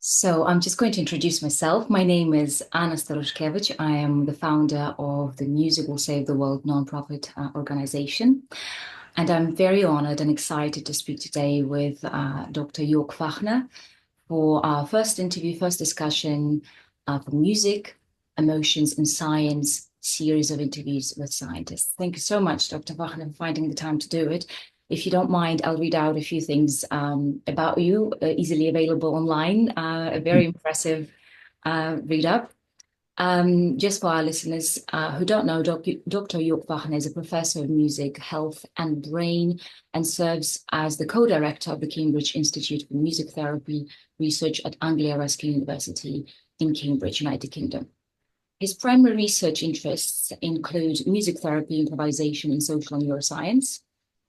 So I'm just going to introduce myself. My name is Anna Staruszkiewicz. I am the founder of the Music Will Save the World nonprofit organization. And I'm very honored and excited to speak today with Dr. Jörg Fachner for our first interview, first discussion for music, emotions, and science series of interviews with scientists. Thank you so much, Dr. Fachner, for finding the time to do it. If you don't mind, I'll read out a few things about you, easily available online. A very impressive read up. Just for our listeners who don't know, Dr. Jörg Fachner is a professor of music, health, and brain, and serves as the co-director of the Cambridge Institute for Music Therapy Research at Anglia Ruskin University in Cambridge, United Kingdom. His primary research interests include music therapy, improvisation, and social neuroscience,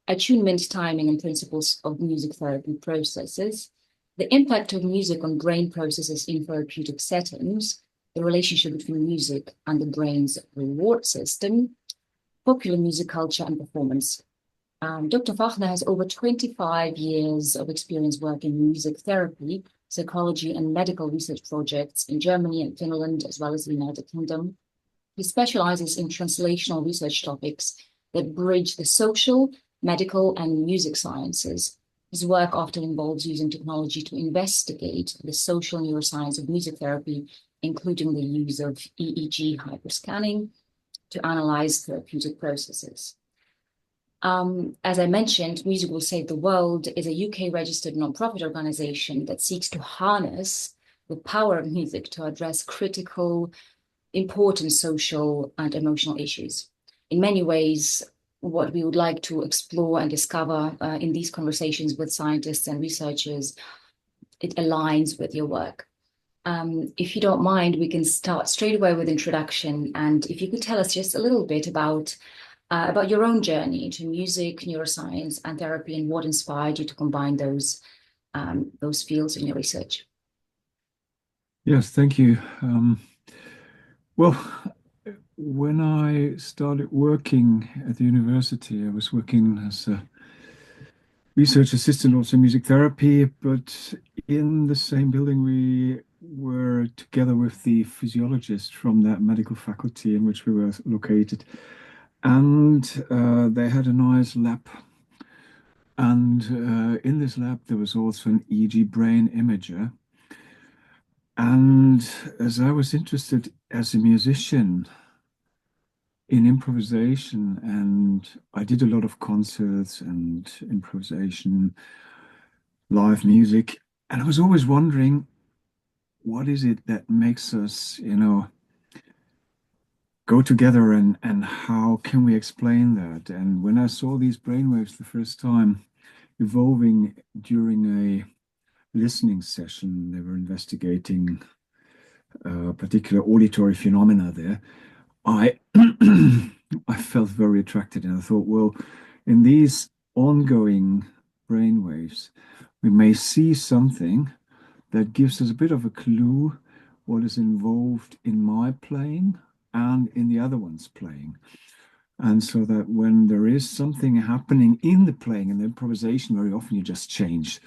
attunement, timing, and principles of music therapy processes, the impact of music on brain processes in therapeutic settings, the relationship between music and the brain's reward system, popular music culture and performance. Dr. Fachner has over 25 years of experience working in music therapy, psychology, and medical research projects in Germany and Finland, as well as the United Kingdom. He specializes in translational research topics that bridge the social, medical, and music sciences. His work often involves using technology to investigate the social neuroscience of music therapy, including the use of EEG hyperscanning to analyze therapeutic processes. As I mentioned, Music Will Save the World is a UK-registered nonprofit organization that seeks to harness the power of music to address critical, important social and emotional issues. In many ways, what we would like to explore and discover in these conversations with scientists and researchers, it aligns with your work. If you don't mind, we can start straight away with introduction. And if you could tell us just a little bit about your own journey to music, neuroscience, and therapy, and what inspired you to combine those fields in your research. Yes, thank you. Well, when I started working at the university, I was working as a research assistant, also in music therapy, but in the same building, we were together with the physiologist from that medical faculty in which we were located. And they had a nice lab. And in this lab, there was also an EEG brain imager. And as I was interested as a musician in improvisation, and I did a lot of concerts and improvisation, live music, and I was always wondering, what is it that makes us, go together and how can we explain that? And when I saw these brainwaves the first time evolving during a listening session, they were investigating particular auditory phenomena there. I I felt very attracted, and I thought, well, in these ongoing brainwaves, we may see something that gives us a bit of a clue what is involved in my playing and in the other one's playing. And so that when there is something happening in the playing and the improvisation, very often you just change,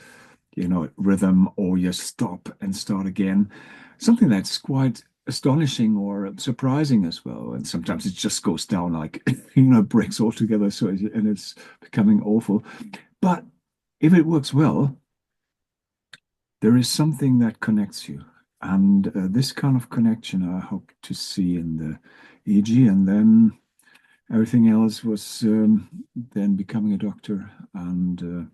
rhythm, or you stop and start again. Something that's quite astonishing or surprising as well. And sometimes it just goes down like, breaks altogether. And it's becoming awful. But if it works well, there is something that connects you. And this kind of connection I hope to see in the EEG. And then everything else was then becoming a doctor and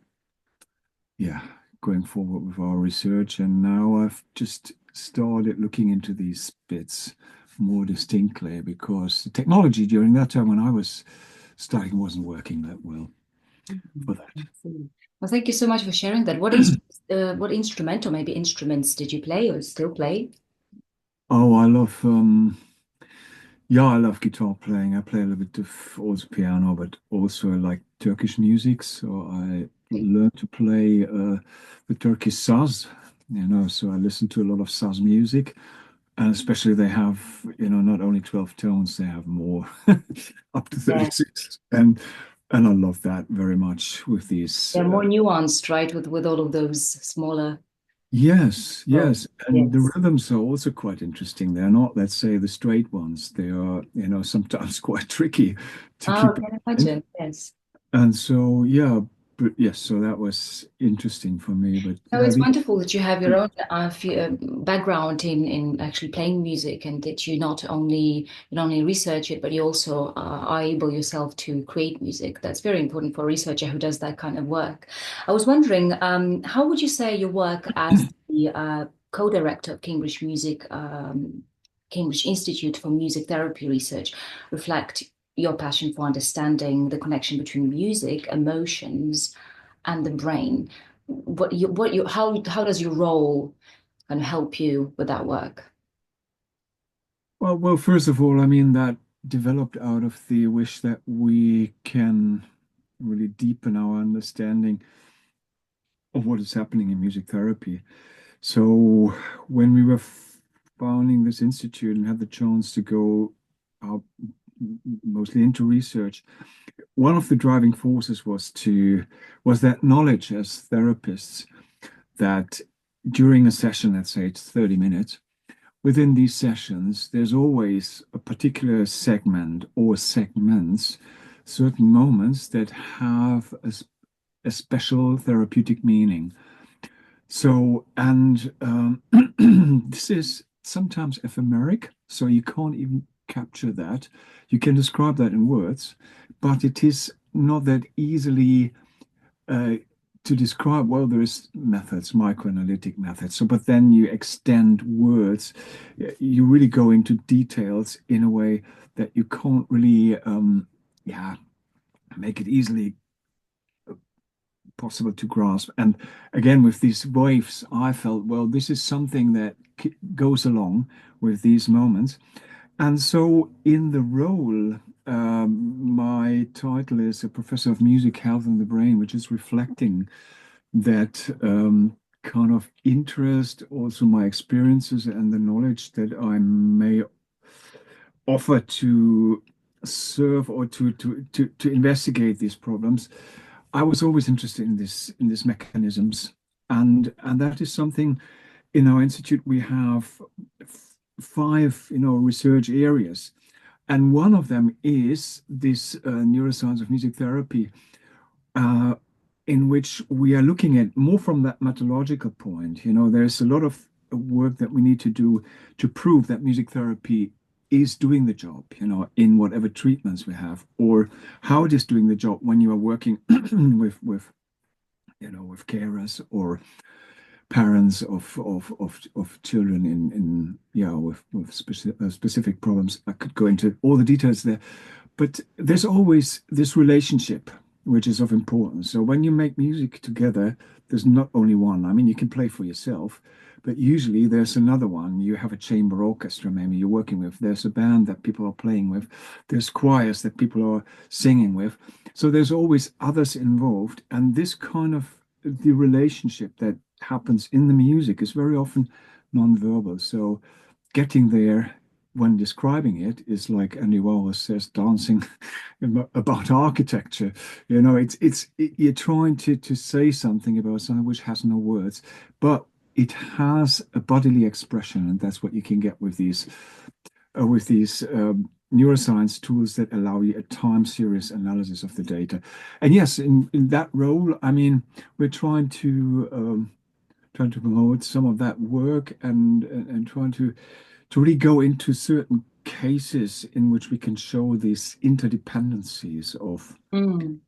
going forward with our research. And now I've just started looking into these bits more distinctly because the technology during that time when I was studying wasn't working that well for that. Well, thank you so much for sharing that. What instrument or maybe instruments did you play or still play? Oh, I love guitar playing. I play a little bit of also piano, but also I like Turkish music. So I learned to play the Turkish saz, so I listen to a lot of saz music. And especially they have, not only 12 tones, they have more, up to Yeah, 36. And I love that very much with these. they're more nuanced, right? With all of those smaller. Yes, So, yes. And the yes. rhythms are also quite interesting. They're not, let's say, the straight ones. They are, sometimes quite tricky to Oh, keep I can in. imagine. Yes. And so, yeah, but yes, so that was interesting for me. But No, yeah, it's the, wonderful that you have your own background in actually playing music, and that you not only research it, but you also are able yourself to create music. That's very important for a researcher who does that kind of work. I was wondering, how would you say your work as the co-director of Cambridge Institute for Music Therapy Research reflect your passion for understanding the connection between music, emotions, and the brain? How does your role kind of help you with that work? well, first of all, I mean, that developed out of the wish that we can really deepen our understanding of what is happening in music therapy. So when we were founding this institute and had the chance to go out mostly into research, one of the driving forces was that knowledge as therapists that during a session, let's say it's 30 minutes, within these sessions, there's always a particular segment or segments, certain moments that have a special therapeutic meaning. So, and this is sometimes ephemeric, so you can't even capture that. You can describe that in words, but it is not that easily uh, to describe. Well, there's methods, microanalytic methods. So, but then you extend words. You really go into details in a way that you can't really, yeah, make it easily possible to grasp. And again, with these waves, I felt, well, this is something that goes along with these moments. And so, in the role, my title is a professor of music, health, and the brain, which is reflecting that kind of interest, also my experiences and the knowledge that I may offer to serve or to investigate these problems. I was always interested in this mechanisms, and that is something in our institute we have five research areas, and one of them is this neuroscience of music therapy, uh, in which we are looking at more from that methodological point. There's a lot of work that we need to do to prove that music therapy is doing the job, in whatever treatments we have, or how it is doing the job when you are working with carers or parents of children in yeah with specific problems. I could go into all the details there, but there's always this relationship which is of importance. So when you make music together, there's not only one. I mean, you can play for yourself, but usually there's another one. You have a chamber orchestra, maybe you're working with. There's a band that people are playing with. There's choirs that people are singing with. So there's always others involved. And this kind of the relationship that happens in the music is very often non-verbal. So getting there when describing it is like Andy Warhol says, dancing about architecture. You're trying to say something about something which has no words, but it has a bodily expression, and that's what you can get with these neuroscience tools that allow you a time series analysis of the data. And yes, in that role, I mean, we're trying to promote some of that work and trying to really go into certain cases in which we can show these interdependencies of Mm.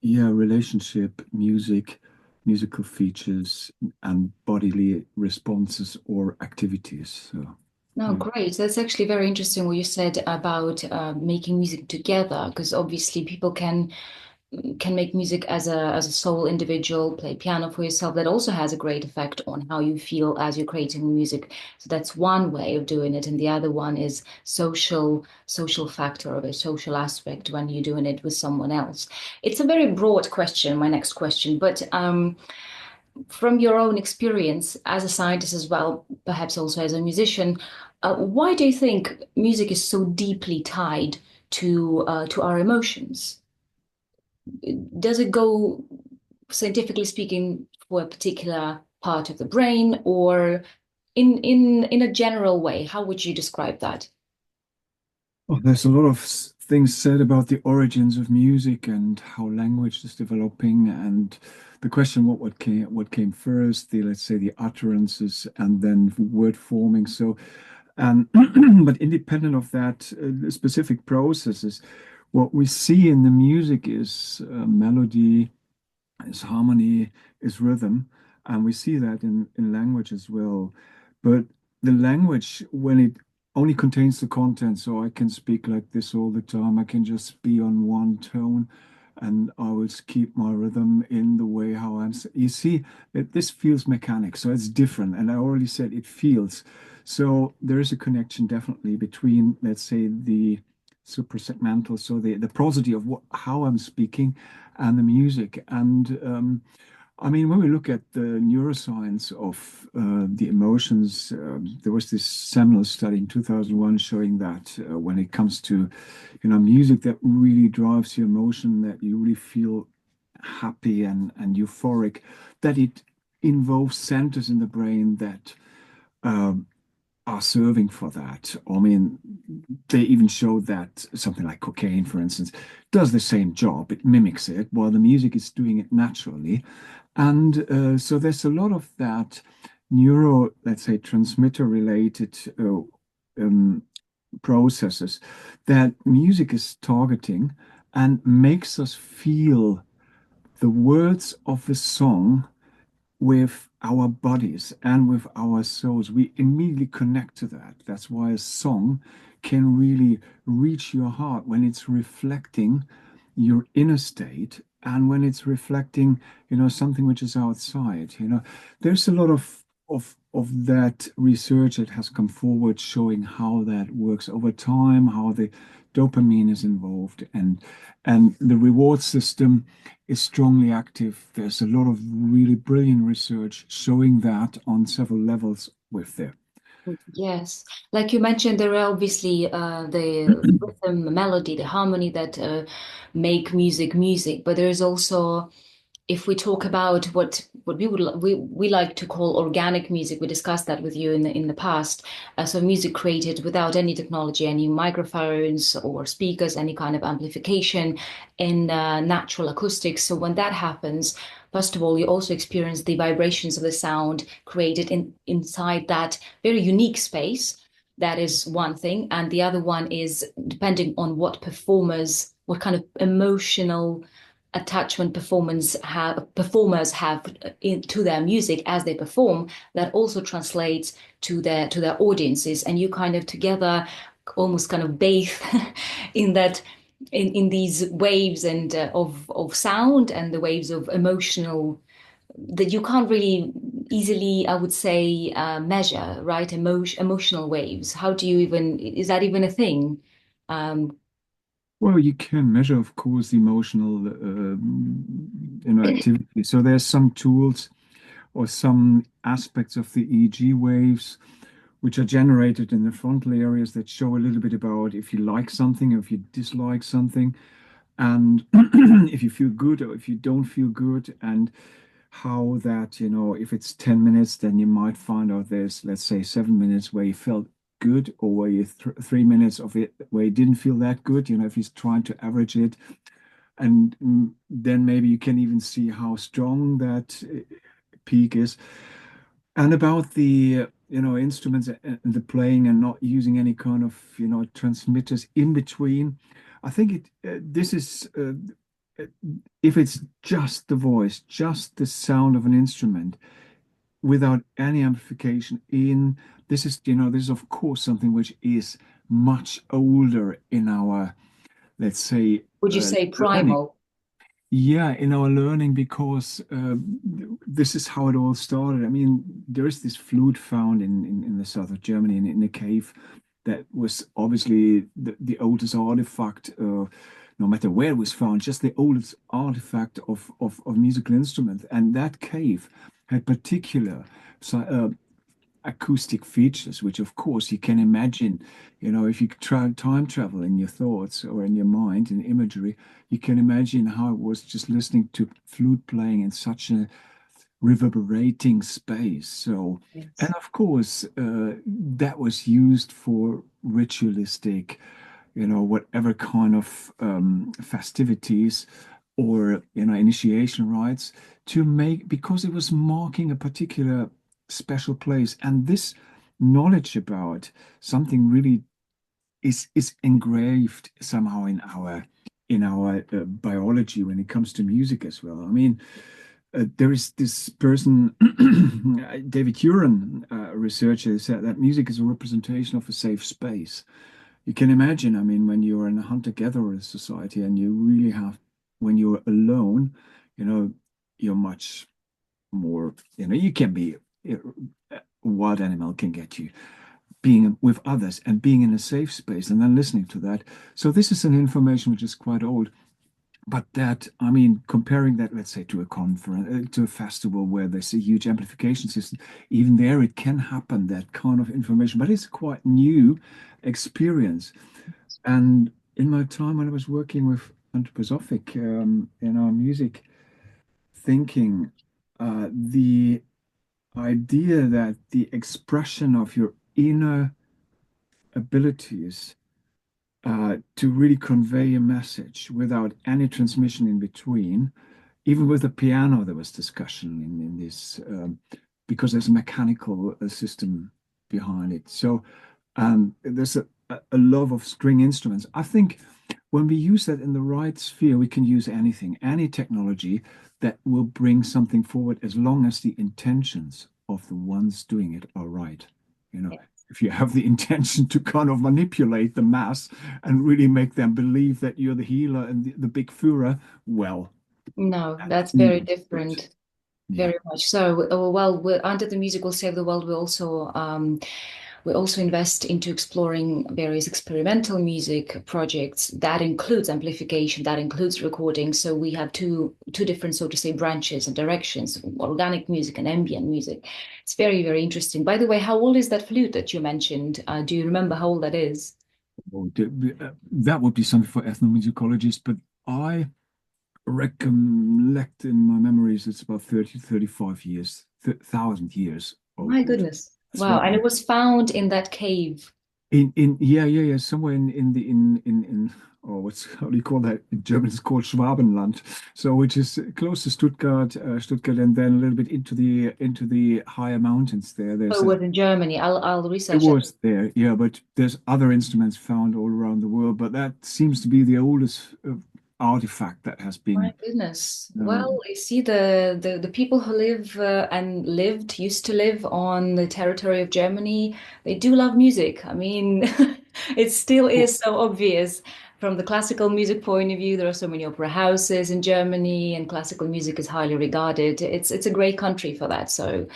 relationship, musical features, and bodily responses or activities. So No, yeah. great. That's actually very interesting what you said about making music together, because obviously people can make music as a sole individual, play piano for yourself. That also has a great effect on how you feel as you're creating music. So that's one way of doing it, and the other one is social factor of a social aspect when you're doing it with someone else. It's a very broad question, my next question, but from your own experience as a scientist as well, perhaps also as a musician, why do you think music is so deeply tied to our emotions? Does it go, scientifically speaking, for a particular part of the brain, or in a general way, how would you describe that? Well, there's a lot of things said about the origins of music and how language is developing, and the question what came first, the let's say the utterances and then word forming. So, and but independent of that, the specific processes, what we see in the music is melody, is harmony, is rhythm, and we see that in language as well. But the language, when it only contains the content, so I can speak like this all the time, I can just be on one tone, and I will keep my rhythm in the way how you see, this feels mechanic, so it's different. And I already said it feels. So there is a connection definitely between, let's say, the suprasegmental, so the prosody of how I'm speaking, and the music. And I mean, when we look at the neuroscience of the emotions, there was this seminal study in 2001 showing that when it comes to, music that really drives your emotion, that you really feel happy and euphoric, that it involves centers in the brain that um, are serving for that. I mean, they even showed that something like cocaine, for instance, does the same job. It mimics it while the music is doing it naturally. And so there's a lot of that let's say, transmitter related um, processes that music is targeting and makes us feel the words of the song with our bodies and with our souls. We immediately connect to that. That's why a song can really reach your heart when it's reflecting your inner state and when it's reflecting, something which is outside. There's a lot of that research that has come forward showing how that works over time, how the dopamine is involved, and the reward system is strongly active. There's a lot of really brilliant research showing that on several levels with there. Yes, like you mentioned, there are obviously the rhythm, melody, the harmony that make music, but there is also, if we talk about what we like to call organic music, we discussed that with you in the past. So music created without any technology, any microphones or speakers, any kind of amplification, in natural acoustics. So when that happens, first of all, you also experience the vibrations of the sound created inside that very unique space. That is one thing, and the other one is depending on what kind of emotional attachment performers have into their music as they perform, that also translates to their audiences, and you kind of together almost kind of bathe in that in these waves and of sound and the waves of emotional that you can't really easily, I would say, measure, right? Emotional waves. How do you even, is that even a thing? um, Well, you can measure, of course, the emotional, activity. So there's some tools or some aspects of the EEG waves which are generated in the frontal areas that show a little bit about if you like something or if you dislike something, and if you feel good or if you don't feel good, and how that, if it's 10 minutes, then you might find out there's, let's say, 7 minutes where you felt good, or where you 3 minutes of it where you didn't feel that good, if he's trying to average it. And then maybe you can even see how strong that peak is. And about the, instruments and the playing and not using any kind of, transmitters in between. I think this is, uh, if it's just the voice, just the sound of an instrument without any amplification in, this is of course something which is much older in our, let's say, would you say learning. primal? Yeah, in our learning, because this is how it all started. I mean, there is this flute found in the south of Germany in a cave that was obviously the oldest artifact, no matter where it was found, just the oldest artifact of musical instrument. And that cave had particular acoustic features, which of course you can imagine, if you try time travel in your thoughts or in your mind in imagery, you can imagine how it was just listening to flute playing in such a reverberating space. So, and Yes. of course, that was used for ritualistic, whatever kind of festivities or, initiation rites to make, because it was marking a particular special place. And this knowledge about something really is engraved somehow in our biology when it comes to music as well. I mean, there is this person, David Huron, a researcher, said that music is a representation of a safe space. You can imagine, I mean, when you're in a hunter-gatherer society and you really have, when you're alone, you know, you're much more, you can be, a wild animal can get you. Being with others and being in a safe space and then listening to that. So this is an information which is quite old. But that, I mean, comparing that, let's say, to a conference, to a festival where there's a huge amplification system, even there it can happen, that kind of information. But it's a quite new experience. And in my time when I was working with anthroposophic in our music thinking, the idea that the expression of your inner abilities to really convey a message without any transmission in between. Even with the piano, there was discussion in this because there's a mechanical system behind it. So there's a love of string instruments. I think when we use that in the right sphere, we can use anything, any technology that will bring something forward as long as the intentions of the ones doing it are right. You know, if you have the intention to kind of manipulate the mass and really make them believe that you're the healer and the big Führer, well, No, that's not very good. different. Yeah. Very much so. Well, under the music will save the world, we also invest into exploring various experimental music projects. That includes amplification, that includes recording. So we have two different, so to say, branches and directions: organic music and ambient music. It's very, very interesting. By the way, how old is that flute that you mentioned? Do you remember how old that is? Well, that would be something for ethnomusicologists, but I recollect in my memories it's about 30, 35 years, 1,000 years My old. goodness. That's Wow. what And I it was found in that cave. in yeah, somewhere in oh, what's, how do you call that? In German it's called Schwabenland. So which is close to Stuttgart, and then a little bit into the higher mountains there. Oh, There's it a was in Germany. I'll It research that. was there, yeah, but there's other instruments found all around the world, but that seems to be the oldest artifact that has My been. goodness. Uh, Well, you see, the people who live and used to live on the territory of Germany, they do love music. I mean, it still oh, is so obvious from the classical music point of view. There are so many opera houses in Germany, and classical music is highly regarded. It's a great country for that. So,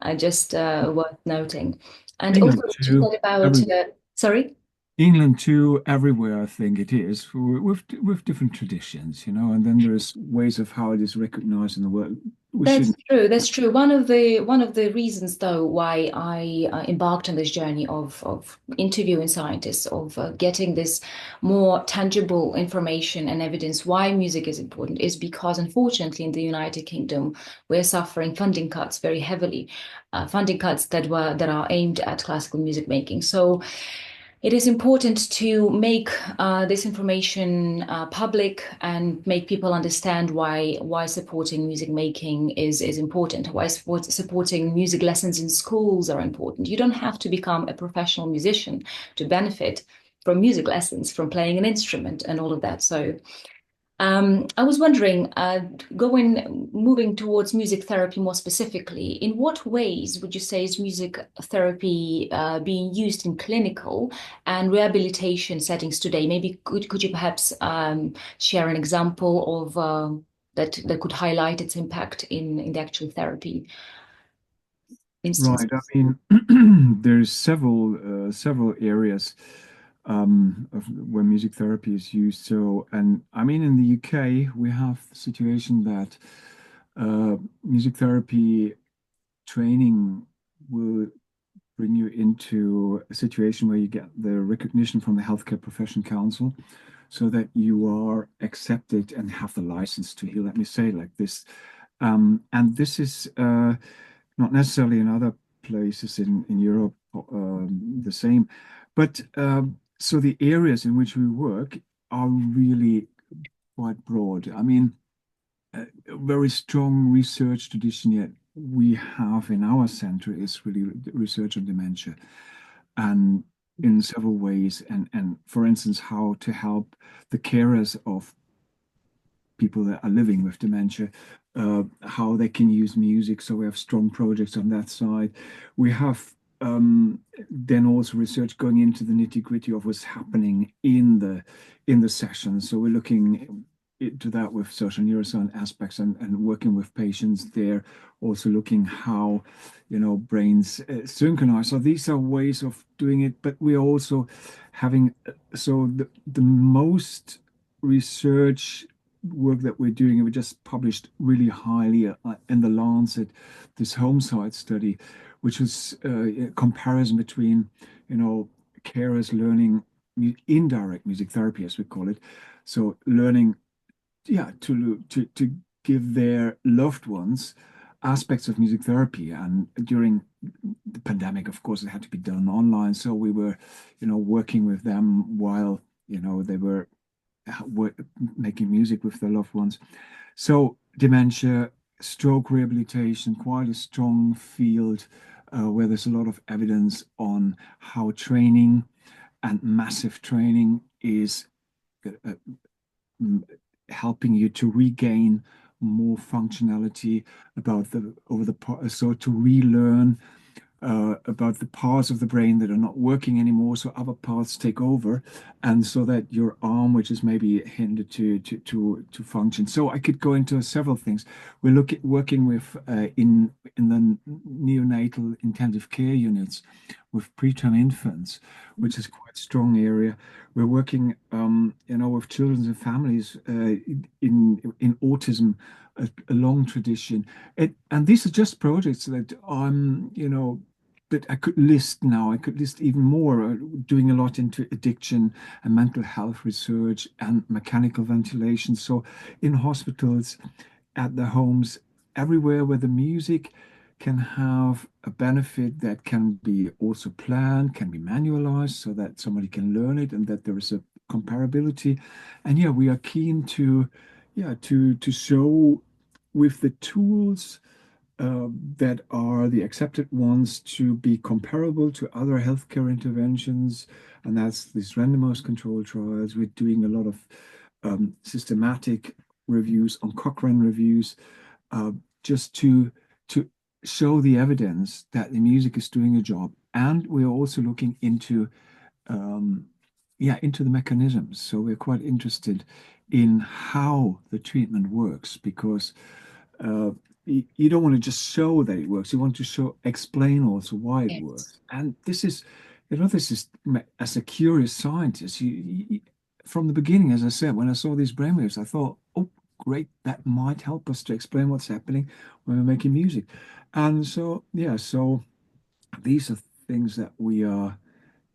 I just worth noting. And also, England what you too, said about, every sorry. England too, everywhere I think it is with different traditions, and then there's ways of how it is recognized in the world. We That's shouldn't. true. That's true. One of the reasons, though, why I embarked on this journey of interviewing scientists, of getting this more tangible information and evidence why music is important, is because, unfortunately, in the United Kingdom, we're suffering funding cuts very heavily, funding cuts that are aimed at classical music making. So it is important to make this information public and make people understand why supporting music making is important, why supporting music lessons in schools are important. You don't have to become a professional musician to benefit from music lessons, from playing an instrument and all of that. So I was wondering, moving towards music therapy more specifically, in what ways would you say is music therapy being used in clinical and rehabilitation settings today? Maybe could you perhaps share an example of that could highlight its impact in the actual therapy Right. I instances? mean, there's several areas of where music therapy is used. So, and I mean, in the UK, we have the situation that music therapy training will bring you into a situation where you get the recognition from the Healthcare Profession Council so that you are accepted and have the license to heal. Let me say it like this. And this is not necessarily in other places in Europe the same. But so the areas in which we work are really quite broad. I mean, a very strong research tradition yet we have in our center is really research on dementia and in several ways. And for instance, how to help the carers of people that are living with dementia, how they can use music. So we have strong projects on that side. We have then also research going into the nitty-gritty of what's happening in the sessions. So we're looking into that with social neuroscience aspects and working with patients there, also looking how, brains synchronize. So these are ways of doing it, but we're also having, so the most research work that we're doing, and we just published really highly in the Lancet, this home site study, which was a comparison between, carers learning indirect music therapy, as we call it. So learning, yeah, to give their loved ones aspects of music therapy. And during the pandemic, of course, it had to be done online. So we were, working with them while, they were making music with their loved ones. So dementia, stroke rehabilitation, quite a strong field where there's a lot of evidence on how training and massive training is uh, helping you to regain more functionality about the over the so to relearn about the parts of the brain that are not working anymore, so other parts take over, and so that your arm, which is maybe hindered to function. So I could go into several things. We're working with in the neonatal intensive care units with preterm infants, which is quite a strong area. We're working, with children and families in autism, a long tradition. And these are just projects that that I could list now. I could list even more, doing a lot into addiction and mental health research and mechanical ventilation. So in hospitals, at the homes, everywhere where the music can have a benefit that can be also planned, can be manualized so that somebody can learn it and that there is a comparability. And yeah, we are keen to, yeah, to show with the tools that are the accepted ones to be comparable to other healthcare interventions, and that's these randomized control trials. We're doing a lot of systematic reviews on Cochrane reviews, uh, just to show the evidence that the music is doing a job. And we're also looking into into the mechanisms. So we're quite interested in how the treatment works because uh, you don't want to just show that it works. You want to explain also why it Yes. works. And this is as a curious scientist, from the beginning, as I said, when I saw these brainwaves, I thought, oh, great, that might help us to explain what's happening when we're making music. And so, yeah, so these are things that we are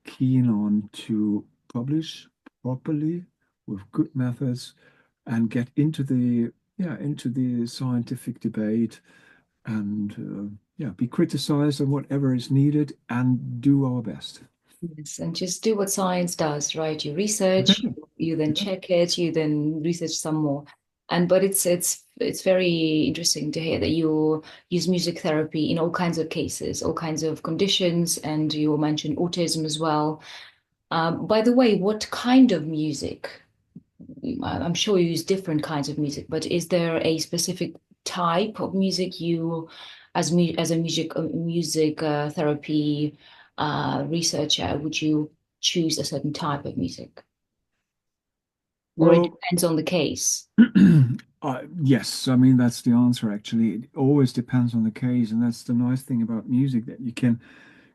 keen on to publish properly with good methods and get into the scientific debate and be criticized on whatever is needed and do our best. Yes, and just do what science does, right? You research, Exactly. you then Yeah. check it, you then research some more. And but it's very interesting to hear that you use music therapy in all kinds of cases, all kinds of conditions, and you mentioned autism as well. By the way, what kind of music? I'm sure you use different kinds of music, but is there a specific type of music you, as a music therapy researcher, would you choose a certain type of music, or it Well, depends on the case? yes, I mean that's the answer actually. It always depends on the case, and that's the nice thing about music that you can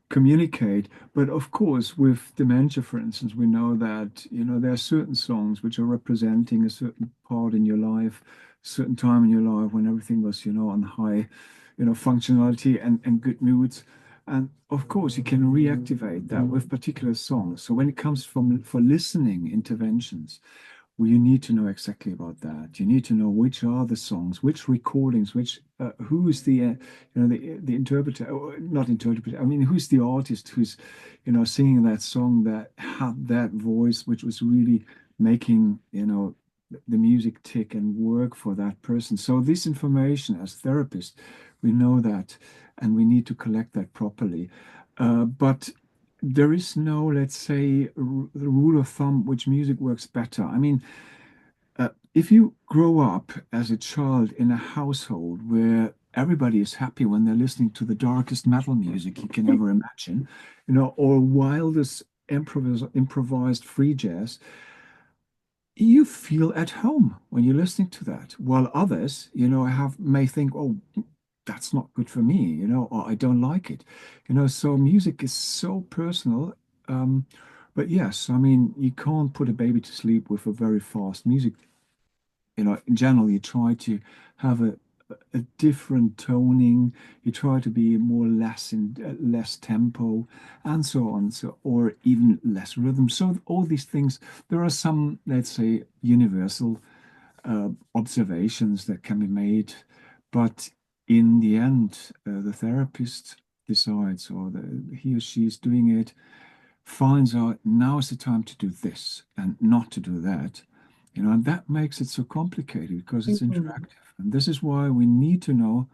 communicate. But of course, with dementia, for instance, we know that, there are certain songs which are representing a certain part in your life, certain time in your life when everything was, on high, functionality and good moods. And of course, you can reactivate that with particular songs. So when it comes for listening interventions, Well, you need to know exactly about that. You need to know which are the songs, which recordings, which who is the the interpreter, or not interpreter. I mean, who's the artist who's singing that song that had that voice, which was really making the music tick and work for that person. So this information, as therapists, we know that, and we need to collect that properly. But there is no, let's say, the rule of thumb which music works better. I mean, if you grow up as a child in a household where everybody is happy when they're listening to the darkest metal music you can ever imagine, or wildest improvised free jazz, you feel at home when you're listening to that. While others, have may think, oh, that's not good for me, or I don't like it. So music is so personal. Um, but yes, I mean, you can't put a baby to sleep with a very fast music. In general, you try to have a different toning. You try to be more less in less tempo, and so on. So, or even less rhythm. So all these things, there are some, let's say, universal observations that can be made, but in the end, the therapist decides, or he or she is doing it, finds out now is the time to do this and not to do that. And that makes it so complicated because it's Mhm. interactive. And this is why we need to know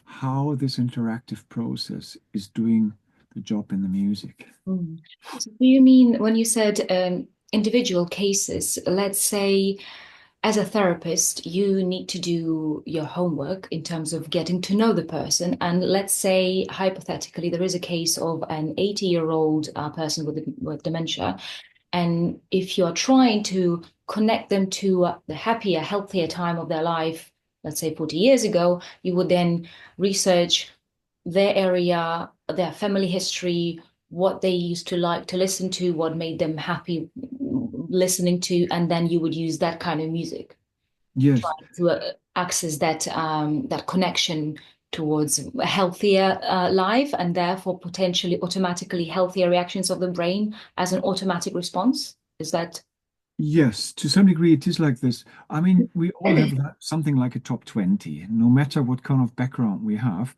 how this interactive process is doing the job in the music. Mm. So do you mean when you said individual cases, let's say as a therapist, you need to do your homework in terms of getting to know the person. And let's say, hypothetically, there is a case of an 80-year-old person with dementia. And if you're trying to connect them to the happier, healthier time of their life, let's say 40 years ago, you would then research their area, their family history, what they used to like to listen to, what made them happy listening to, and then you would use that kind of music Yes. to access that connection towards a healthier life, and therefore potentially automatically healthier reactions of the brain as an automatic response. Is that? Yes, to some degree, it is like this. I mean, we all have something like a top 20, no matter what kind of background we have.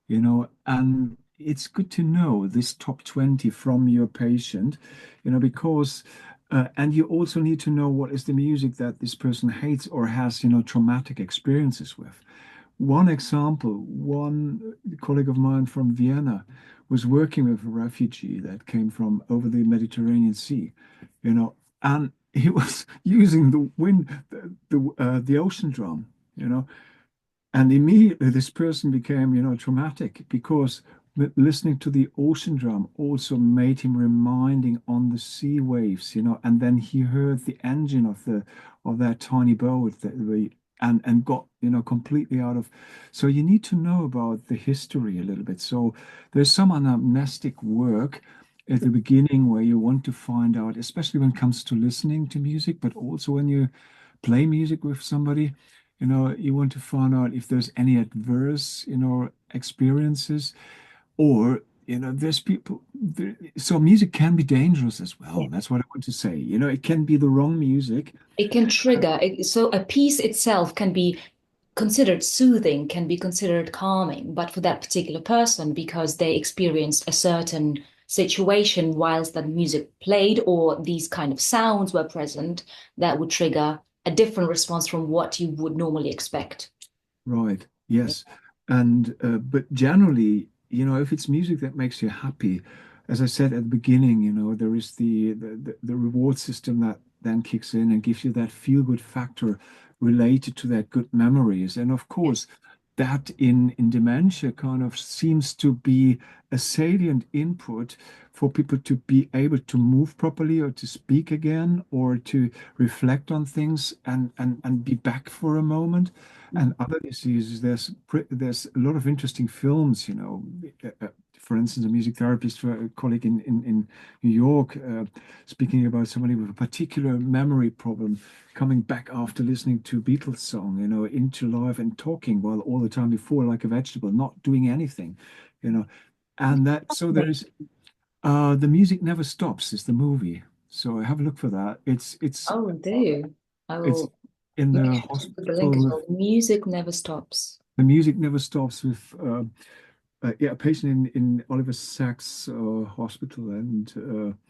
And it's good to know this top 20 from your patient, because, and you also need to know what is the music that this person hates or has, traumatic experiences with. One example, one colleague of mine from Vienna was working with a refugee that came from over the Mediterranean Sea, and he was using the wind, the ocean drum, you know, and immediately this person became, traumatic because listening to the ocean drum also made him reminding on the sea waves, and then he heard the engine of that tiny boat and got, completely out of. So you need to know about the history a little bit. So there's some anamnestic work at the beginning where you want to find out, especially when it comes to listening to music, but also when you play music with somebody. You want to find out if there's any adverse, experiences, or, there's people. So music can be dangerous as well. Yeah. That's what I want to say. It can be the wrong music. It can trigger. So a piece itself can be considered soothing, can be considered calming, but for that particular person, because they experienced a certain situation whilst that music played or these kind of sounds were present, that would trigger a different response from what you would normally expect. Right. Yes. And but generally, if it's music that makes you happy, as I said at the beginning, there is the reward system that then kicks in and gives you that feel good factor related to that good memories. And of Yes. course, that in dementia kind of seems to be a salient input for people to be able to move properly or to speak again or to reflect on things and be back for a moment. And other diseases, there's a lot of interesting films, for instance, a music therapist, a colleague in New York, speaking about somebody with a particular memory problem coming back after listening to Beatles song, into life and talking while all the time before like a vegetable, not doing anything, you know. And that, so there is, The Music Never Stops is the movie. So have a look for that. It's Oh, do you? I It's will in the mention to the link hospital as with well. Music never stops. the music never stops with yeah, a patient in Oliver Sacks hospital, and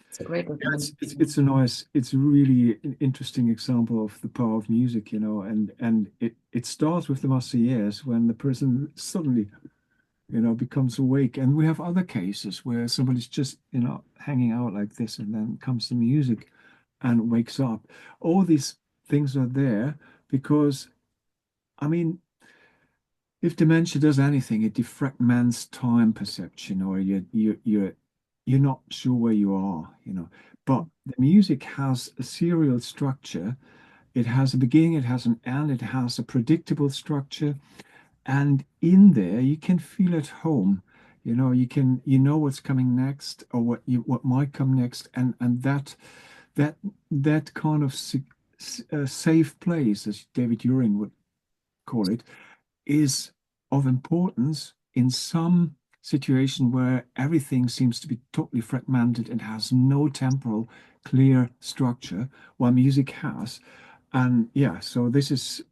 It's a great yeah, recommendation. it's really an interesting example of the power of music, and it starts with the Marseillaise when the person suddenly, becomes awake. And we have other cases where somebody's just, hanging out like this, and then comes the music and wakes up. All these things are there because, I mean, if dementia does anything, it defragments time perception, or you're not sure where you are, But the music has a serial structure. It has a beginning, it has an end, it has a predictable structure, and in there you can feel at home. You know what's coming next, or what might come next, and that that kind of safe place, as David Uring would call it, is of importance in some situation where everything seems to be totally fragmented and has no temporal clear structure, while music has. And yeah, so this is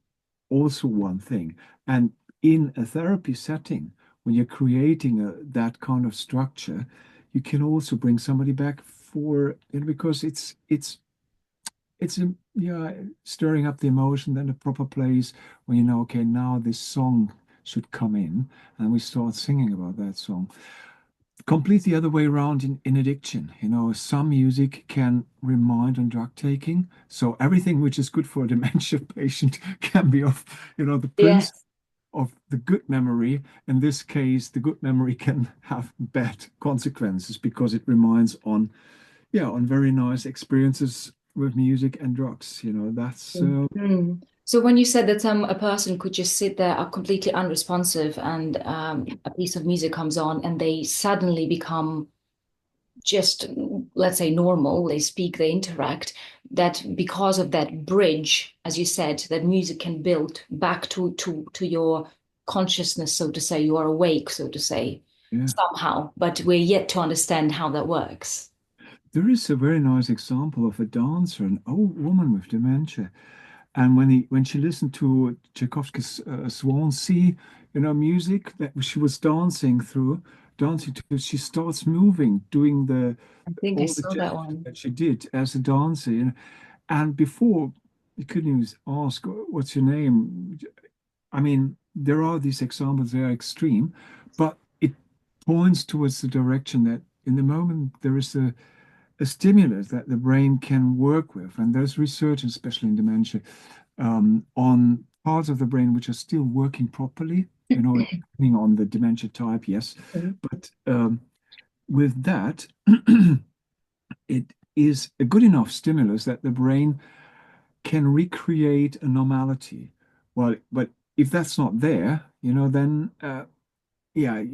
also one thing. And in a therapy setting, when you're creating that kind of structure, you can also bring somebody back because it's yeah, stirring up the emotion, then a proper place when okay, now this song should come in, and we start singing about that song. Complete the other way around in addiction. Some music can remind on drug taking. So everything which is good for a dementia patient can be of, the prince Yes. of the good memory. In this case, the good memory can have bad consequences because it reminds on, yeah, on very nice experiences with music and drugs. That's Mhm. So when you said that a person could just sit there completely unresponsive and a piece of music comes on and they suddenly become just, let's say, normal, they speak, they interact, that because of that bridge, as you said, that music can build back to your consciousness, so to say, you are awake, so to say, yeah. somehow, but we're yet to understand how that works. There is a very nice example of a dancer, an old woman with dementia. And when she listened to Tchaikovsky's Swansea, music that she was dancing to, she starts moving, doing the I think I all the saw that gestures one. that she did as a dancer. And before, you couldn't even ask, "What's your name?" I mean, there are these examples, they are extreme, but it points towards the direction that in the moment there is a stimulus that the brain can work with. And there's research, especially in dementia, on parts of the brain which are still working properly, depending on the dementia type, yes. But with that, it is a good enough stimulus that the brain can recreate a normality. Well, but if that's not there, then yeah,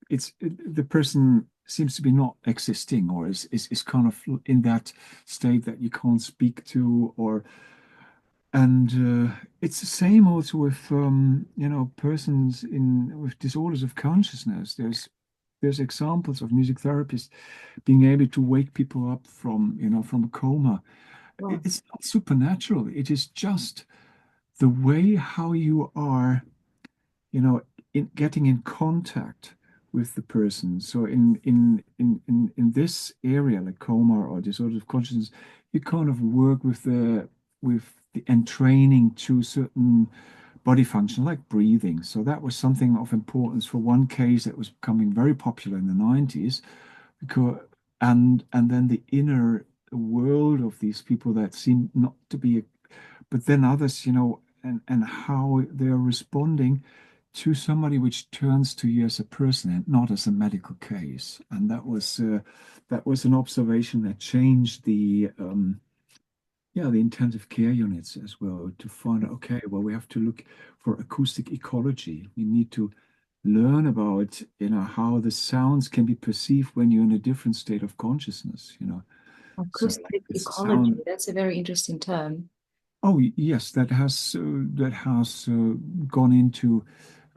the person seems to be not existing, or is kind of in that state that you can't speak to, or and it's the same also with persons in with disorders of consciousness. There's examples of music therapists being able to wake people up from a coma. Wow. It's not supernatural. It is just the way how you are, in getting in contact with the person. So in this area, like coma or disorder of consciousness, you kind of work with the entraining to certain body function like breathing. So that was something of importance for one case that was becoming very popular in the 90s, because and then the inner world of these people that seem not to be, but then others, and how they're responding to somebody which turns to you as a person and not as a medical case. And that was an observation that changed the intensive care units as well, to find out, okay, well, we have to look for acoustic ecology. We need to learn about, how the sounds can be perceived when you're in a different state of consciousness. So like Acoustic this ecology, sound. that's a very interesting term. Oh, yes, that has gone into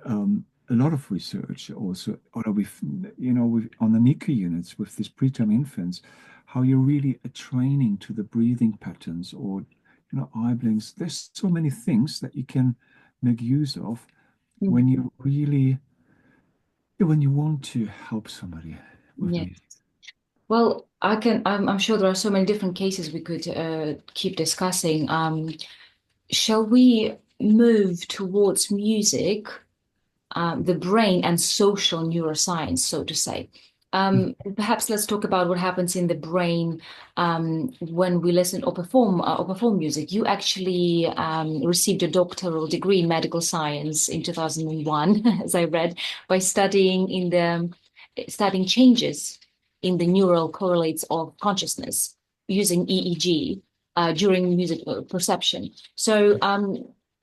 a lot of research also, or with on the NICU units with these preterm infants, how you're really training to the breathing patterns, or eye blinks. There's so many things that you can make use of Mm. when you really, when you want to help somebody with Yeah. music. Well, I'm sure there are so many different cases we could keep discussing. Shall we move towards music, the brain and social neuroscience, so to say? Perhaps let's talk about what happens in the brain when we listen or perform music. You actually received a doctoral degree in medical science in 2001, as I read, by studying changes in the neural correlates of consciousness using EEG during music perception. So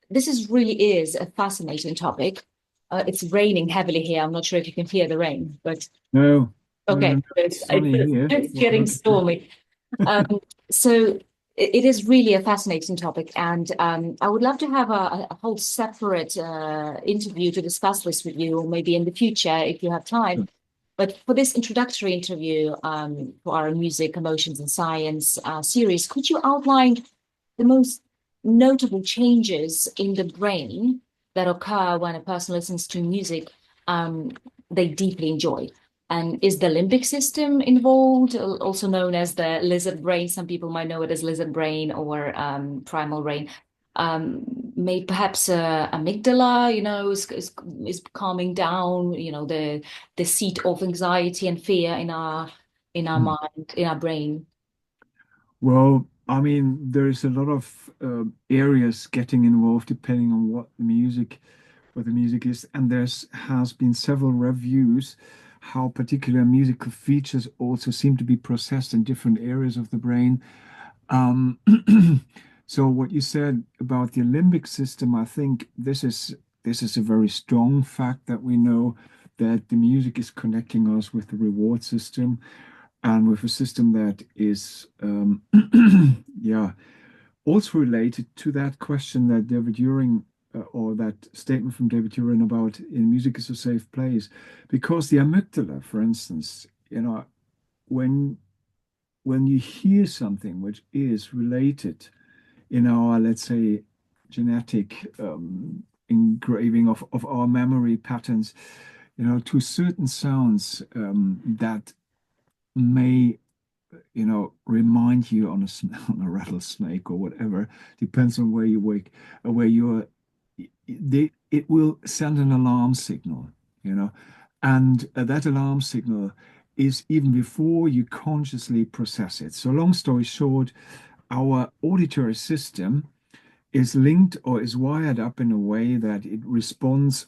this really is a fascinating topic. It's raining heavily here. I'm not sure if you can hear the rain, but No, no, no, okay, no. It's sunny here. it's Well, getting luckily. stormy. Um, so it is really a fascinating topic, and I would love to have a whole separate interview to discuss this with you, or maybe in the future if you have time. But for this introductory interview for our Music, Emotions, and Science series, could you outline the most notable changes in the brain that occur when a person listens to music um, they deeply enjoy? And is the limbic system involved, also known as the lizard brain? Some people might know it as lizard brain or primal brain. Um, May perhaps amygdala, is calming down, the seat of anxiety and fear in our Hmm. mind, in our brain. Well, I mean, there is a lot of areas getting involved depending on what the music is, and there's has been several reviews how particular musical features also seem to be processed in different areas of the brain. Um, so what you said about the limbic system, I think this is a very strong fact that we know that the music is connecting us with the reward system and with a system that is yeah, also related to that question that David Turing or that statement from David Turing about in music is a safe place, because the amygdala, for instance, when you hear something which is related in our, let's say, genetic engraving of our memory patterns, to certain sounds that may remind you on on a rattlesnake or whatever, depends on where you wake, where you're, it will send an alarm signal, you know, and that alarm signal is even before you consciously process it. So long story short, our auditory system is linked or is wired up in a way that it responds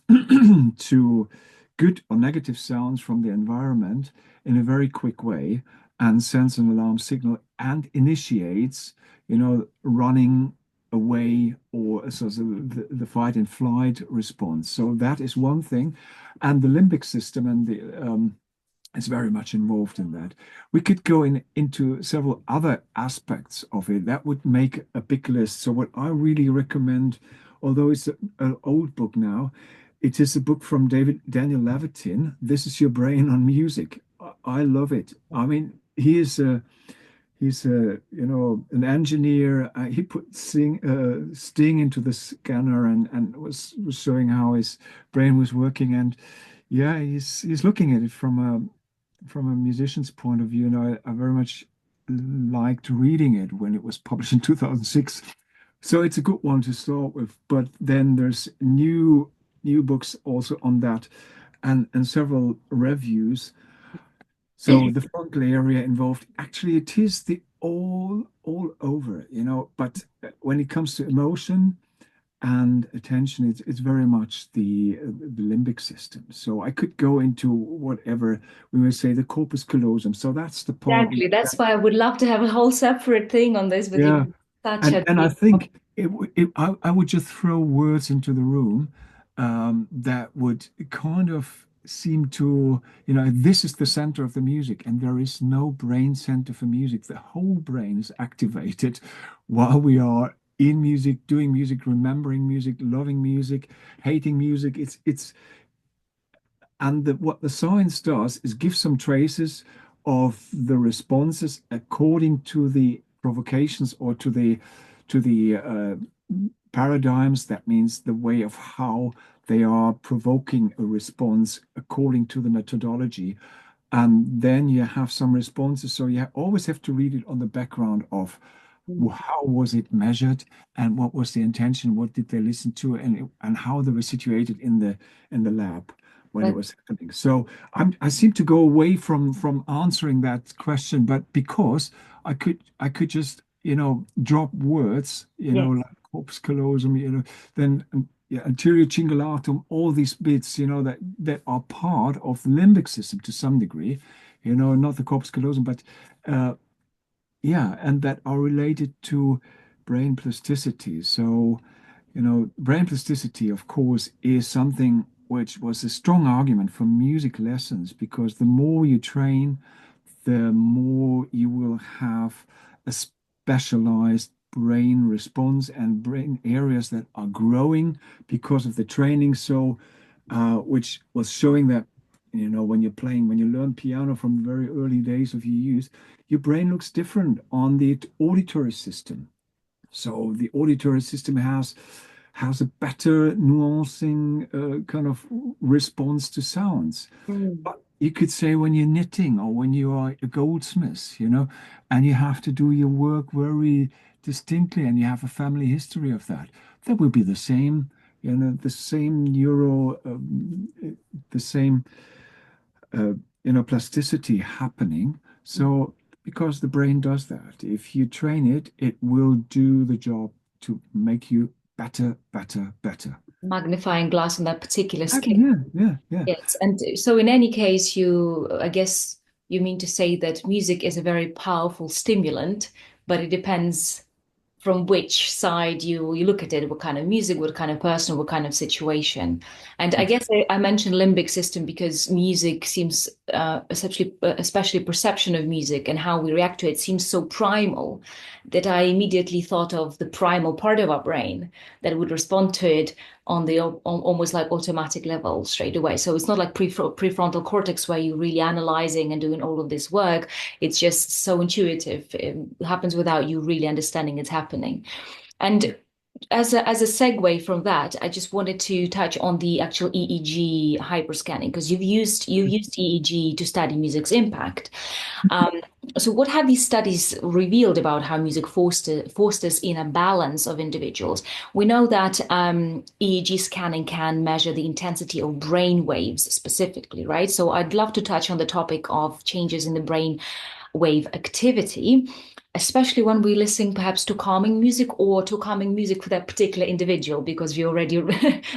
to good or negative sounds from the environment in a very quick way and sends an alarm signal and initiates, running away or so the fight and flight response. So that is one thing. And the limbic system and the is very much involved in that. We could go into several other aspects of it. That would make a big list. So what I really recommend, although it's an old book now, it is a book from Daniel Levitin. This is Your Brain on Music. I love it. I mean, he's an engineer. He put Sting into the scanner and was showing how his brain was working. And yeah, he's looking at it from a musician's point of view. And I very much liked reading it when it was published in 2006. So it's a good one to start with. But then there's new books also on that and several reviews. So the frontal area involved, actually, it is the all over, but when it comes to emotion and attention, it's very much the limbic system. So I could go into whatever we would say the corpus callosum. So that's the part Exactly. That's why I would love to have a whole separate thing on this with you. yeah. Such And I a think I would just throw words into the room that would kind of seem to, this is the center of the music, and there is no brain center for music. The whole brain is activated while we are in music, doing music, remembering music, loving music, hating music. What the science does is give some traces of the responses according to the provocations or to the to the paradigms. That means the way of how they are provoking a response according to the methodology. And then you have some responses. So you always have to read it on the background of how was it measured and what was the intention, what did they listen to, and how they were situated in the lab when it But was happening. So I seem to go away from answering that question, but because I could just drop words, yes. like corpus callosum, then yeah, anterior cingulatum, all these bits, that are part of the limbic system to some degree, not the corpus callosum, but uh, yeah, and that are related to brain plasticity. So, brain plasticity, of course, is something which was a strong argument for music lessons because the more you train, the more you will have a specialized brain response and brain areas that are growing because of the training. So, which was showing that, when you're playing, when you learn piano from the very early days of your youth, your brain looks different on the auditory system. So the auditory system has a better nuancing kind of response to sounds. Mm. But you could say when you're knitting or when you are a goldsmith, and you have to do your work very distinctly and you have a family history of that, that will be the same, the same the same uh, plasticity happening. So because the brain does that, if you train it, it will do the job to make you better, better, better. Magnifying glass on that particular Exactly. scale. Yeah, yeah, yeah. Yes. And so in any case, I guess you mean to say that music is a very powerful stimulant, but it depends from which side you look at it, what kind of music, what kind of person, what kind of situation. And I guess I mentioned limbic system because music seems, especially perception of music and how we react to it seems so primal that I immediately thought of the primal part of our brain that would respond to it on the almost like automatic level straight away. So it's not like prefrontal cortex where you're really analyzing and doing all of this work. It's just so intuitive. It happens without you really understanding it's happening. And as a segue from that, I just wanted to touch on the actual EEG hyperscanning because you used EEG to study music's impact. Um, so, what have these studies revealed about how music fosters in a balance of individuals? We know that EEG scanning can measure the intensity of brain waves specifically, right? So, I'd love to touch on the topic of changes in the brain wave activity, especially when we listen perhaps to calming music or to calming music for that particular individual, because we already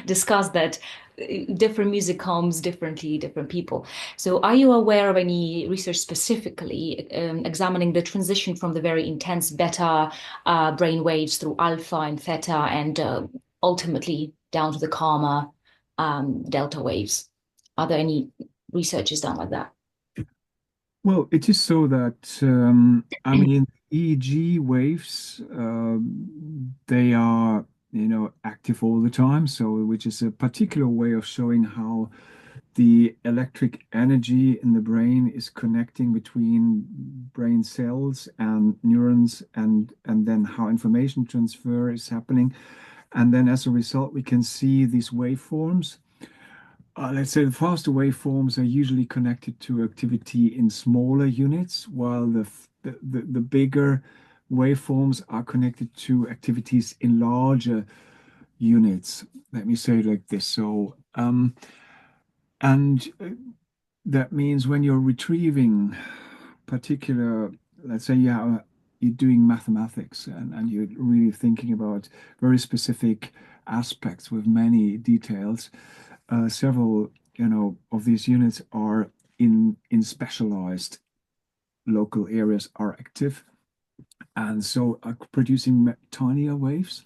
discussed that different music calms differently different people. So are you aware of any research specifically examining the transition from the very intense beta brain waves through alpha and theta and ultimately down to the calmer delta waves? Are there any researches done like that? Well, it is so that I mean, EEG waves, they are, active all the time. So, which is a particular way of showing how the electric energy in the brain is connecting between brain cells and neurons, and then how information transfer is happening. And then as a result, we can see these waveforms. Let's say the faster waveforms are usually connected to activity in smaller units, while the bigger waveforms are connected to activities in larger units. Let me say it like this. So, and that means when you're retrieving particular, let's say you're doing mathematics and you're really thinking about very specific aspects with many details, several, of these units are in specialized local areas are active and so are producing tinier waves.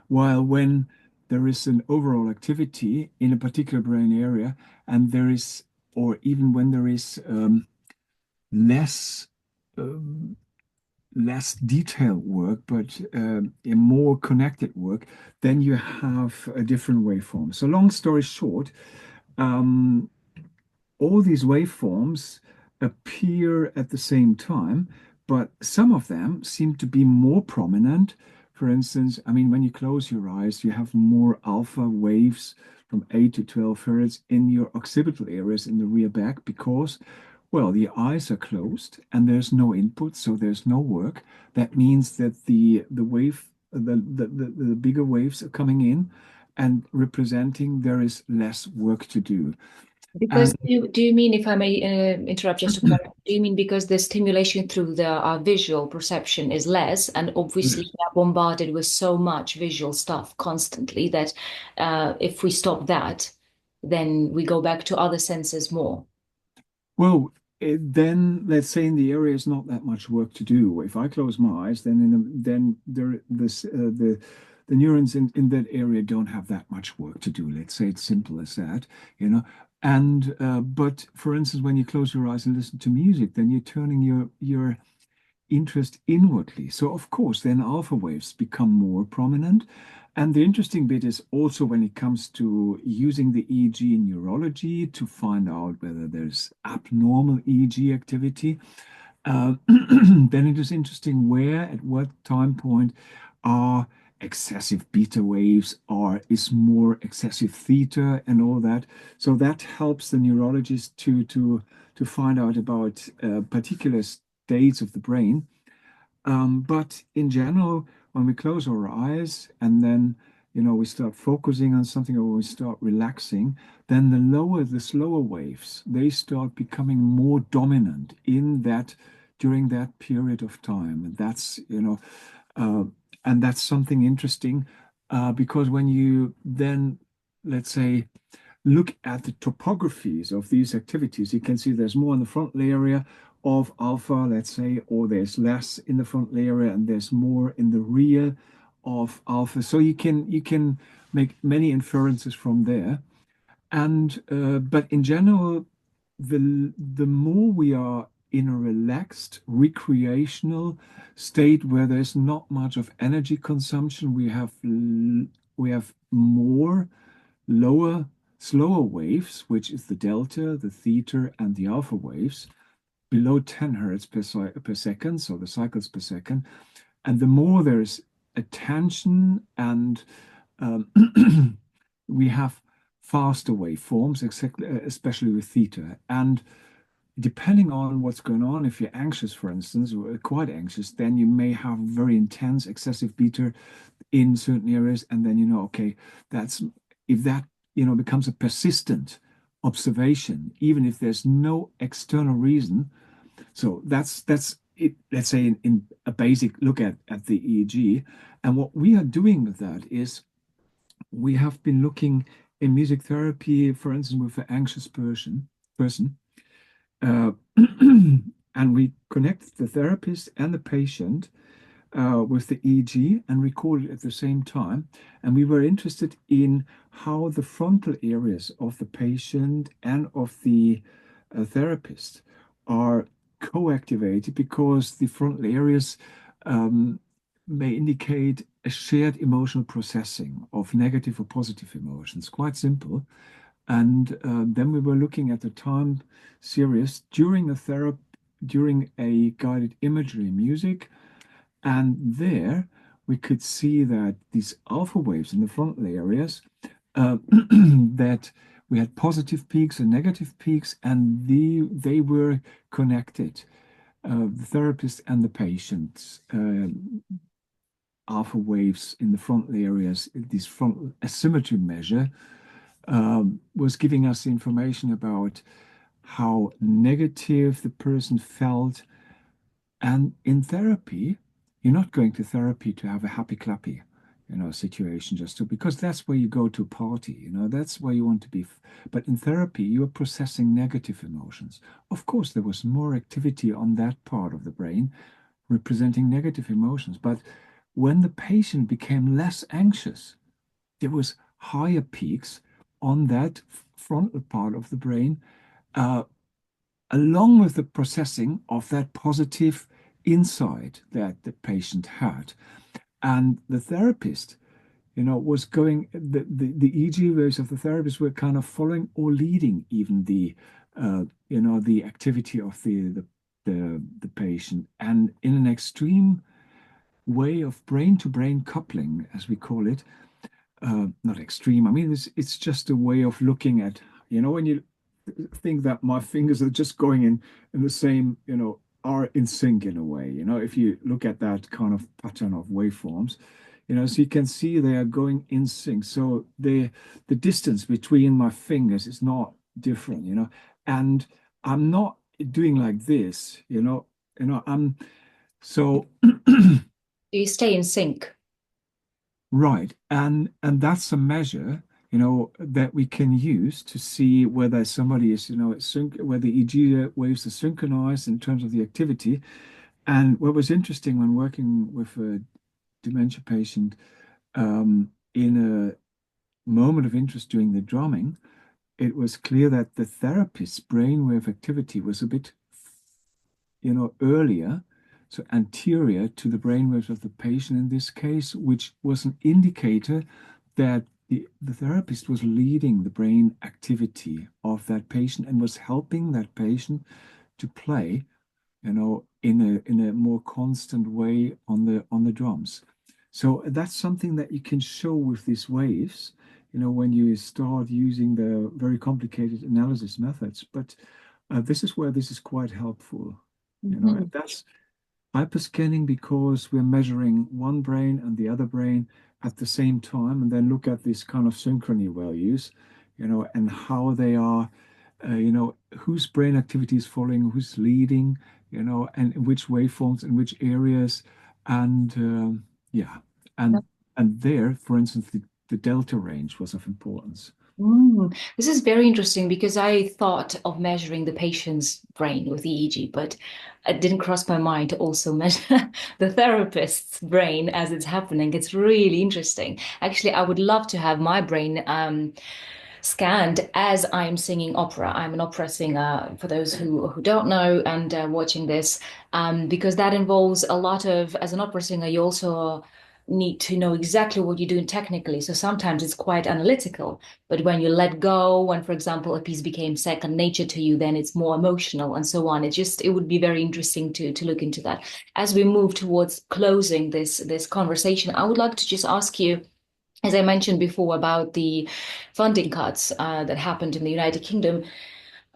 While when there is an overall activity in a particular brain area, and there is, or even when there is less um, less detailed work, but a more connected work, then you have a different waveform. So long story short, um, all these waveforms appear at the same time, but some of them seem to be more prominent for instance, I mean, when you close your eyes, you have more alpha waves from 8 to 12 hertz in your occipital areas in the rear back because, well, the eyes are closed and there's no input, so there's no work. That means that the bigger waves are coming in and representing there is less work to do. Because And do you mean, if I may interrupt just to clarify, do you mean because the stimulation through the visual perception is less, and obviously we are bombarded with so much visual stuff constantly that if we stop that, then we go back to other senses more? well, then let's say in the area is not that much work to do. If I close my eyes, then then the neurons in that area don't have that much work to do. Let's say it's simple as that, you know. And but for instance, when you close your eyes and listen to music, then you're turning your interest inwardly. So of course, then alpha waves become more prominent. And the interesting bit is also when it comes to using the EEG in neurology to find out whether there's abnormal EEG activity, then it is interesting where, at what time point are excessive beta waves or is more excessive theta and all that. So that helps the neurologist to find out about particular states of the brain. But in general, when we close our eyes and then, we start focusing on something or we start relaxing, then the slower waves, they start becoming more dominant in that during that period of time. And uh, that's something interesting because when you then, let's say, look at the topographies of these activities, you can see there's more in the frontal area of alpha, let's say, or there's less in the frontal area and there's more in the rear of alpha. So you can make many inferences from there. And but in general, the more we are in a relaxed recreational state where there's not much of energy consumption, we have more lower, slower waves, which is the delta, the theta, and the alpha waves, below 10 hertz per second, so the cycles per second. And the more there's attention and we have faster waveforms, especially with theta. And depending on what's going on, if you're anxious, for instance, or quite anxious, then you may have very intense excessive beta in certain areas. And then, okay, that's if that, becomes a persistent observation, even if there's no external reason. So that's it. Let's say in a basic look at the EEG. And what we are doing with that is we have been looking in music therapy, for instance, with an anxious person, uh, and we connect the therapist and the patient with the EEG and record it at the same time. And we were interested in how the frontal areas of the patient and of the therapist are co-activated because the frontal areas um, may indicate a shared emotional processing of negative or positive emotions. Quite simple. And then we were looking at the time series during a guided imagery music, and there we could see that these alpha waves in the frontal areas that we had positive peaks and negative peaks, and they were connected. The therapist and the patients, alpha waves in the frontal areas, this frontal asymmetry measure was giving us information about how negative the person felt. And in therapy, you're not going to therapy to have a happy clappy, situation just to because that's where you go to party, that's where you want to be. But in therapy, you are processing negative emotions. Of course, there was more activity on that part of the brain representing negative emotions. But when the patient became less anxious, there was higher peaks on that frontal part of the brain, uh, along with the processing of that positive insight that the patient had. And the therapist, was going, the EEG waves of the therapist were kind of following or leading even the activity of the patient. And in an extreme way of brain-to-brain coupling, as we call it. Not extreme. I mean, it's just a way of looking at, when you think that my fingers are just going in the same, are in sync in a way. If you look at that kind of pattern of waveforms, so you can see they are going in sync. So the distance between my fingers is not different, and I'm not doing like this, I'm so Do you stay in sync? right. And that's a measure, that we can use to see whether somebody is, whether EG waves are synchronized in terms of the activity. And what was interesting when working with a dementia patient, in a moment of interest during the drumming, it was clear that the therapist's brainwave activity was a bit, earlier, so anterior to the brainwaves of the patient in this case, which was an indicator that the therapist was leading the brain activity of that patient and was helping that patient to play, in a more constant way on the drums. So that's something that you can show with these waves, when you start using the very complicated analysis methods. But this is where this is quite helpful. Mhm. That's hyperscanning because we're measuring one brain and the other brain at the same time, and then look at these kind of synchrony values, and how they are, whose brain activity is following, who's leading, and in which waveforms, in which areas, and yeah, and there, for instance, the delta range was of importance. This is very interesting because I thought of measuring the patient's brain with EEG, but it didn't cross my mind to also measure the therapist's brain as it's happening. It's really interesting. Actually, I would love to have my brain scanned as I'm singing opera. I'm an opera singer, for those who don't know and watching this, because that involves a lot of, as an opera singer, you also need to know exactly what you're doing technically. So sometimes it's quite analytical, but when you let go, when, for example, a piece became second nature to you, then it's more emotional and so on. It would be very interesting to look into that. As we move towards closing this conversation, I would like to just ask you, as I mentioned before, about the funding cuts that happened in the United Kingdom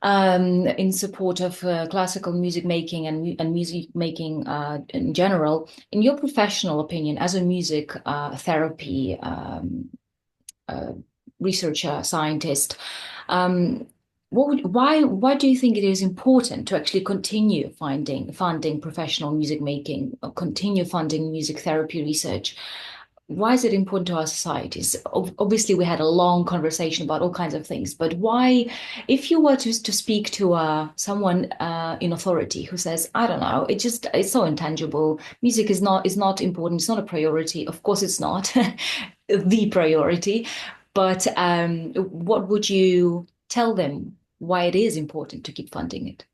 in support of classical music making and music making in general. In your professional opinion, as a music therapy uh, researcher, scientist, um, why do you think it is important to actually continue funding professional music making, or continue funding music therapy research? Why is it important to our societies? Obviously, we had a long conversation about all kinds of things, but why, if you were to speak to someone in authority who says, I don't know, it's so intangible. Music is not important. It's not a priority. Of course, it's not the priority. But what would you tell them why it is important to keep funding it?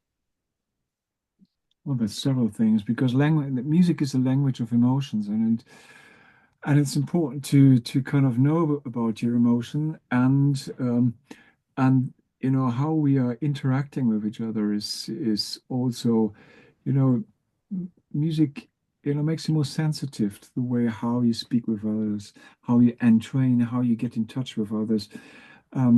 Well, there's several things because language, music is a language of emotions, and it's important to kind of know about your emotion, and how we are interacting with each other is also, you know music, makes you more sensitive to the way how you speak with others, how you entrain, how you get in touch with others.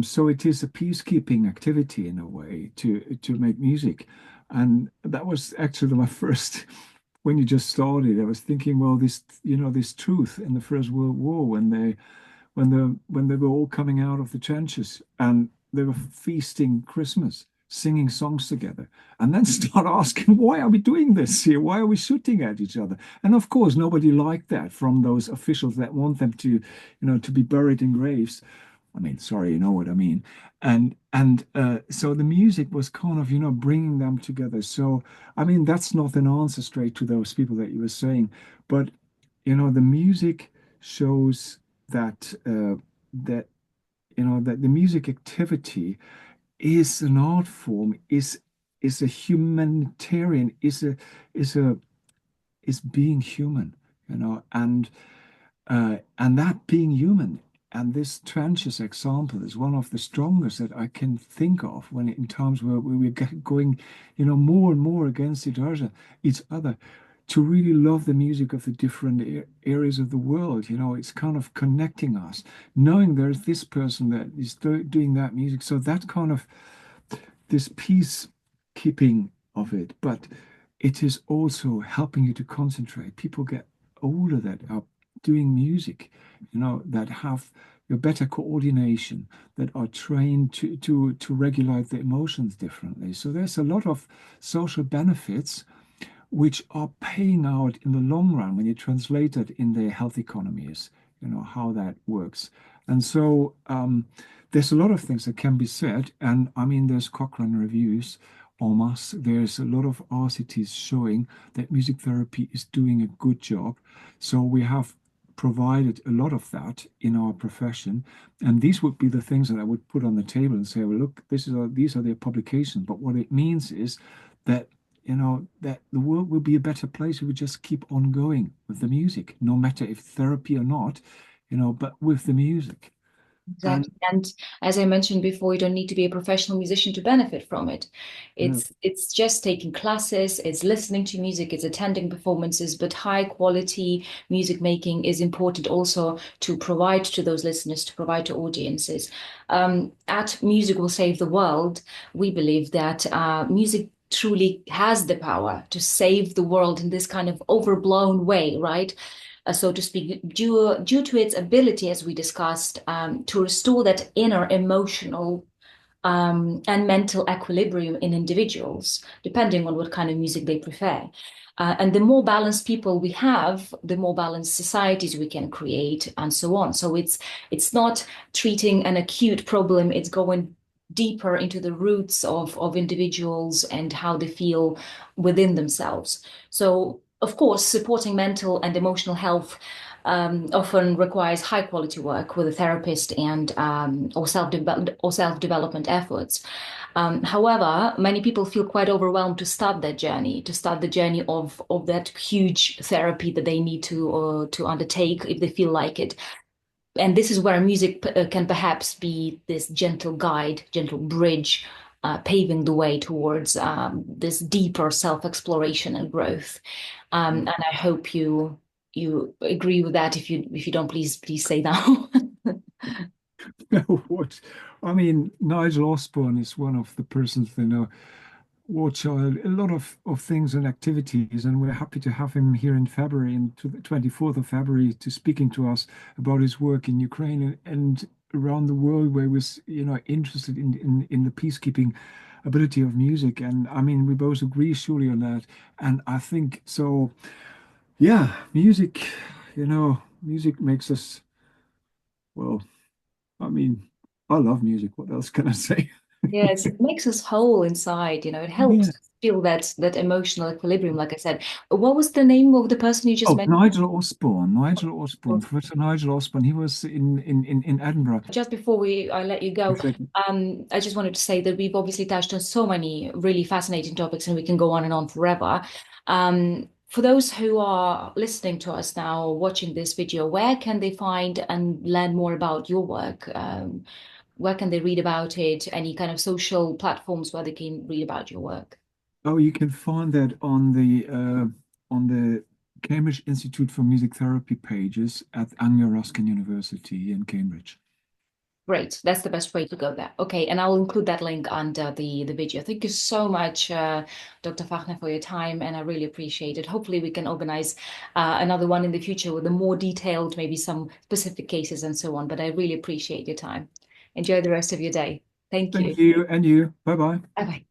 So it is a peacekeeping activity in a way to make music. And that was actually my first, when you just started, I was thinking, well, this truth in the First World War, when they were all coming out of the trenches and they were feasting Christmas, singing songs together, and then start asking, why are we doing this here? Why are we shooting at each other? And of course, nobody liked that from those officials that want them to be buried in graves. I mean, sorry, you know what I mean. And so the music was kind of, bringing them together. So, I mean, that's not an answer straight to those people that you were saying, but the music shows that the music activity is an art form, is a humanitarian, is being human, and that being human. And this trenches example is one of the strongest that I can think of when in times where we were going, more and more against each other, to really love the music of the different areas of the world. It's kind of connecting us, knowing there's this person that is doing that music. So that kind of this peacekeeping of it, but it is also helping you to concentrate. People get older that are doing music, that have your better coordination, that are trained to regulate the emotions differently. So there's a lot of social benefits which are paying out in the long run when you translate it in the health economies, how that works. And so there's a lot of things that can be said. And I mean, there's Cochrane reviews on us. There's a lot of RCTs showing that music therapy is doing a good job. So we have provided a lot of that in our profession. And these would be the things that I would put on the table and say, well, look, these are their publications. But what it means is that that the world will be a better place if we just keep on going with the music, no matter if therapy or not, but with the music. And Exactly. And as I mentioned before, you don't need to be a professional musician to benefit from it. no, It's just taking classes, it's listening to music, it's attending performances, but high quality music making is important also to provide to those listeners, to provide to audiences. At Music Will Save the World, we believe that music truly has the power to save the world in this kind of overblown way, right? So to speak, due to its ability, as we discussed, to restore that inner emotional and mental equilibrium in individuals, depending on what kind of music they prefer. And the more balanced people we have, the more balanced societies we can create, and so on. So it's not treating an acute problem; it's going deeper into the roots of individuals and how they feel within themselves. So, of course, supporting mental and emotional health often requires high quality work with a therapist and or self development efforts. However, many people feel quite overwhelmed to start the journey of that huge therapy that they need to undertake if they feel like it. And this is where music can perhaps be this gentle guide, gentle bridge, paving the way towards this deeper self-exploration and growth. And I hope you agree with that. If you don't, please say now. what I mean, Nigel Osborne is one of the persons they know watch a lot of things and activities, and we're happy to have him here in February and to the 24th of February to speaking to us about his work in Ukraine and around the world where he was, interested in the peacekeeping ability of music. And I mean, we both agree surely on that. And I think so, yeah, music makes us, well, I mean, I love music. What else can I say? Yes, it makes us whole inside, it helps Yeah. us feel that emotional equilibrium, like I said. What was the name of the person you just Oh, mentioned? Nigel Osborne, Professor Nigel Osborne. He was in Edinburgh. Just before I let you go, Exactly. I just wanted to say that we've obviously touched on so many really fascinating topics, and we can go on and on forever. For those who are listening to us now, watching this video, where can they find and learn more about your work? Where can they read about it? Any kind of social platforms where they can read about your work? Oh, you can find that on the Cambridge Institute for Music Therapy pages at Anglia Ruskin University in Cambridge. Great. That's the best way to go there. Okay, and I'll include that link under the video. Thank you so much, Dr. Fachner, for your time, and I really appreciate it. Hopefully, we can organize another one in the future with a more detailed, maybe some specific cases and so on. But I really appreciate your time. Enjoy the rest of your day. Thank Thank you. you, and you. Bye bye. Bye bye.